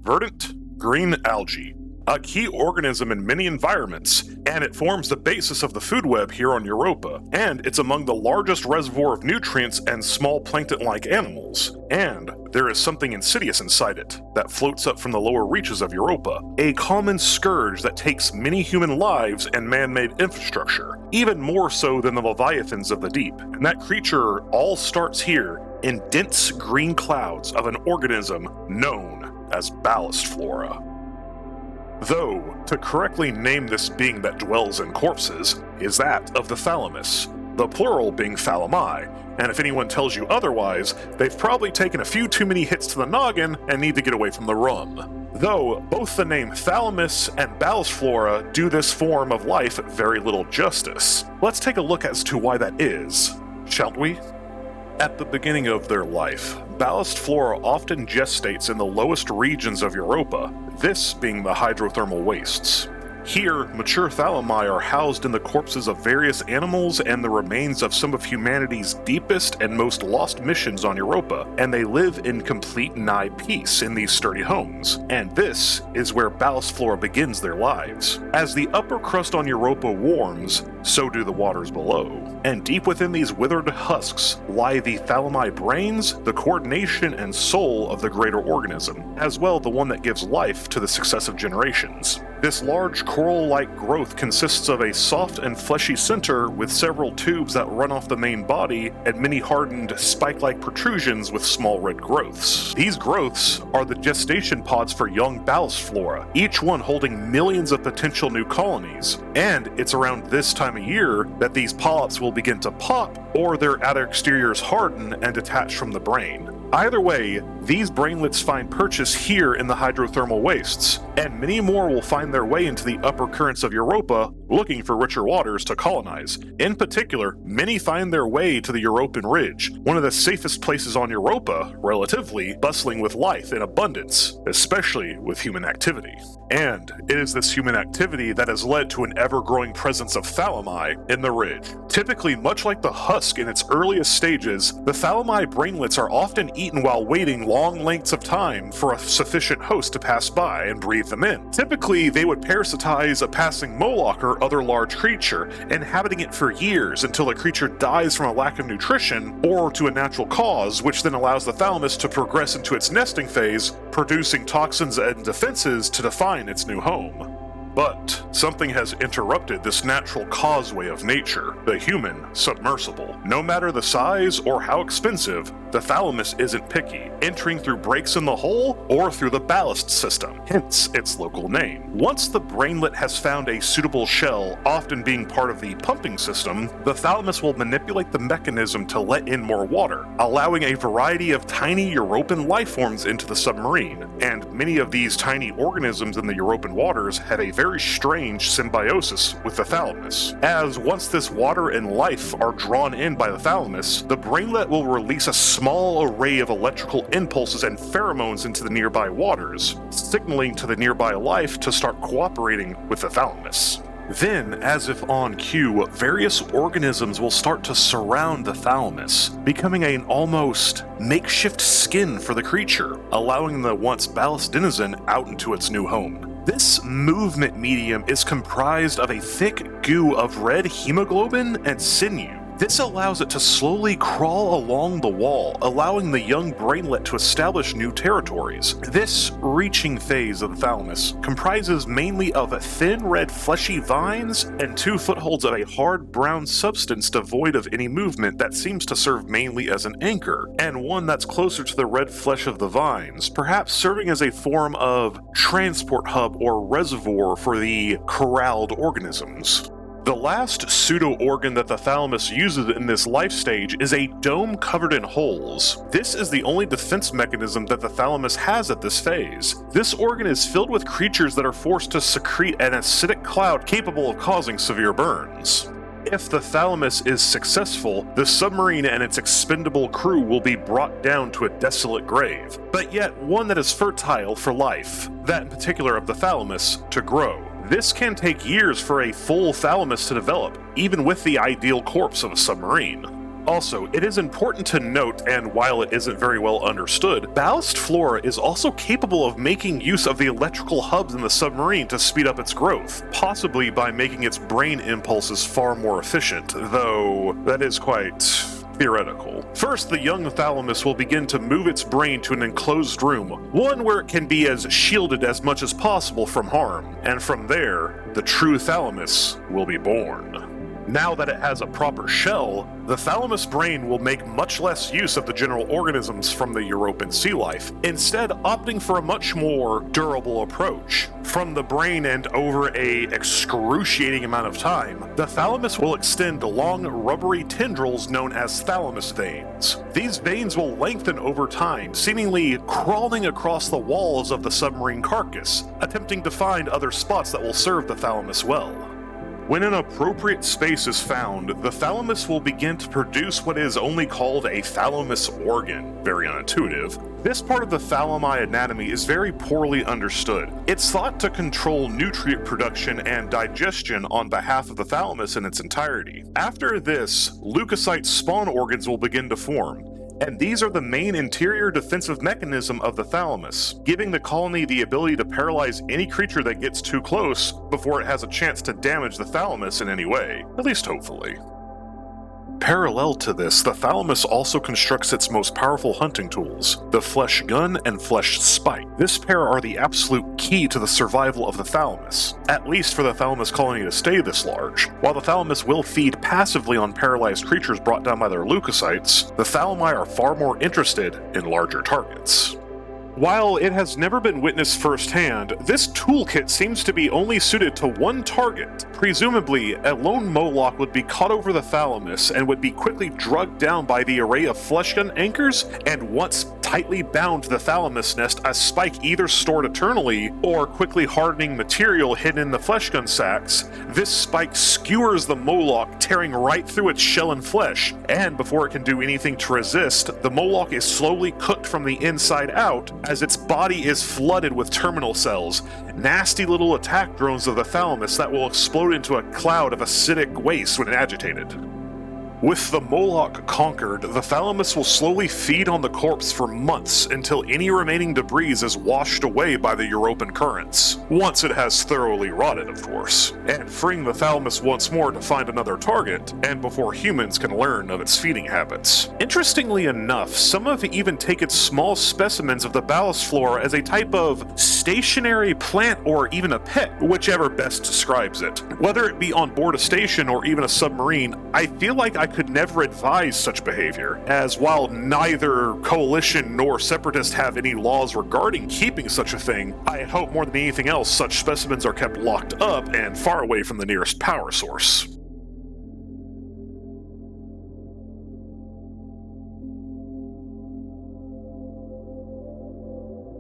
Verdant green algae, a key organism in many environments, and it forms the basis of the food web here on Europa, and it's among the largest reservoir of nutrients and small plankton-like animals. And there is something insidious inside it that floats up from the lower reaches of Europa, a common scourge that takes many human lives and man-made infrastructure, even more so than the leviathans of the deep. And that creature all starts here in dense green clouds of an organism known as ballast flora. Though, to correctly name this being that dwells in corpses is that of the thalamus, the plural being thalami, and if anyone tells you otherwise, they've probably taken a few too many hits to the noggin and need to get away from the rum. Though both the name thalamus and ballast flora do this form of life very little justice. Let's take a look as to why that is, shall we? At the beginning of their life, ballast flora often gestates in the lowest regions of Europa, this being the hydrothermal wastes. Here, mature thalami are housed in the corpses of various animals and the remains of some of humanity's deepest and most lost missions on Europa, and they live in complete nigh peace in these sturdy homes. And this is where ballast flora begins their lives. As the upper crust on Europa warms, so do the waters below. And deep within these withered husks lie the thalami brains, the coordination and soul of the greater organism, as well the one that gives life to the successive generations. This large coral-like growth consists of a soft and fleshy center with several tubes that run off the main body and many hardened spike-like protrusions with small red growths. These growths are the gestation pods for young ballast flora, each one holding millions of potential new colonies. And it's around this time of year that these polyps will begin to pop or their outer exteriors harden and detach from the brain. Either way, these brainlets find purchase here in the hydrothermal wastes, and many more will find their way into the upper currents of Europa looking for richer waters to colonize. In particular, many find their way to the European Ridge, one of the safest places on Europa, relatively, bustling with life in abundance, especially with human activity. And it is this human activity that has led to an ever-growing presence of thalami in the ridge. Typically, much like the husk in its earliest stages, the thalami brainlets are often eaten while waiting long lengths of time for a sufficient host to pass by and breathe them in. Typically, they would parasitize a passing moloch or other large creature, inhabiting it for years until the creature dies from a lack of nutrition or to a natural cause, which then allows the thalamus to progress into its nesting phase, producing toxins and defenses to define its new home. But something has interrupted this natural causeway of nature, the human submersible. No matter the size or how expensive, the thalamus isn't picky, entering through breaks in the hull or through the ballast system, hence its local name. Once the brainlet has found a suitable shell, often being part of the pumping system, the thalamus will manipulate the mechanism to let in more water, allowing a variety of tiny European life forms into the submarine. And many of these tiny organisms in the European waters have a very strange symbiosis with the thalamus, as once this water and life are drawn in by the thalamus, the brainlet will release a small array of electrical impulses and pheromones into the nearby waters, signaling to the nearby life to start cooperating with the thalamus. Then, as if on cue, various organisms will start to surround the thalamus, becoming an almost makeshift skin for the creature, allowing the once ballast denizen out into its new home. This movement medium is comprised of a thick goo of red hemoglobin and sinew. This allows it to slowly crawl along the wall, allowing the young brainlet to establish new territories. This reaching phase of the thalamus comprises mainly of thin red fleshy vines and 2 footholds of a hard brown substance devoid of any movement that seems to serve mainly as an anchor, and one that's closer to the red flesh of the vines, perhaps serving as a form of transport hub or reservoir for the corralled organisms. The last pseudo-organ that the thalamus uses in this life stage is a dome covered in holes. This is the only defense mechanism that the thalamus has at this phase. This organ is filled with creatures that are forced to secrete an acidic cloud capable of causing severe burns. If the thalamus is successful, the submarine and its expendable crew will be brought down to a desolate grave, but yet one that is fertile for life, that in particular of the thalamus, to grow. This can take years for a full thalamus to develop, even with the ideal corpse of a submarine. Also, it is important to note, and while it isn't very well understood, ballast flora is also capable of making use of the electrical hubs in the submarine to speed up its growth, possibly by making its brain impulses far more efficient, though that is quite theoretical. First, the young thalamus will begin to move its brain to an enclosed room, one where it can be as shielded as much as possible from harm, and from there, the true thalamus will be born. Now that it has a proper shell, the thalamus brain will make much less use of the general organisms from the European sea life, instead opting for a much more durable approach. From the brain and over an excruciating amount of time, the thalamus will extend long rubbery tendrils known as thalamus veins. These veins will lengthen over time, seemingly crawling across the walls of the submarine carcass, attempting to find other spots that will serve the thalamus well. When an appropriate space is found, the thalamus will begin to produce what is only called a thalamus organ. Very unintuitive. This part of the thalami anatomy is very poorly understood. It's thought to control nutrient production and digestion on behalf of the thalamus in its entirety. After this, leukocyte spawn organs will begin to form, and these are the main interior defensive mechanism of the thalamus, giving the colony the ability to paralyze any creature that gets too close before it has a chance to damage the thalamus in any way, at least hopefully. Parallel to this, the thalamus also constructs its most powerful hunting tools, the flesh gun and flesh spike. This pair are the absolute key to the survival of the thalamus, at least for the thalamus colony to stay this large. While the thalamus will feed passively on paralyzed creatures brought down by their leukocytes, the thalami are far more interested in larger targets. While it has never been witnessed firsthand, this toolkit seems to be only suited to one target. Presumably, a lone Moloch would be caught over the thalamus and would be quickly drugged down by the array of flesh gun anchors, and once tightly bound to the thalamus nest, a spike either stored eternally or quickly hardening material hidden in the flesh gun sacs. This spike skewers the Moloch, tearing right through its shell and flesh, and before it can do anything to resist, the Moloch is slowly cooked from the inside out as its body is flooded with terminal cells, nasty little attack drones of the thalamus that will explode into a cloud of acidic waste when agitated. With the Moloch conquered, the thalamus will slowly feed on the corpse for months until any remaining debris is washed away by the European currents. Once it has thoroughly rotted, of course, and freeing the thalamus once more to find another target, and before humans can learn of its feeding habits. Interestingly enough, some have even taken small specimens of the ballast flora as a type of stationary plant or even a pet, whichever best describes it. Whether it be on board a station or even a submarine, I feel like I could never advise such behavior, as while neither coalition nor separatist have any laws regarding keeping such a thing, I hope more than anything else such specimens are kept locked up and far away from the nearest power source.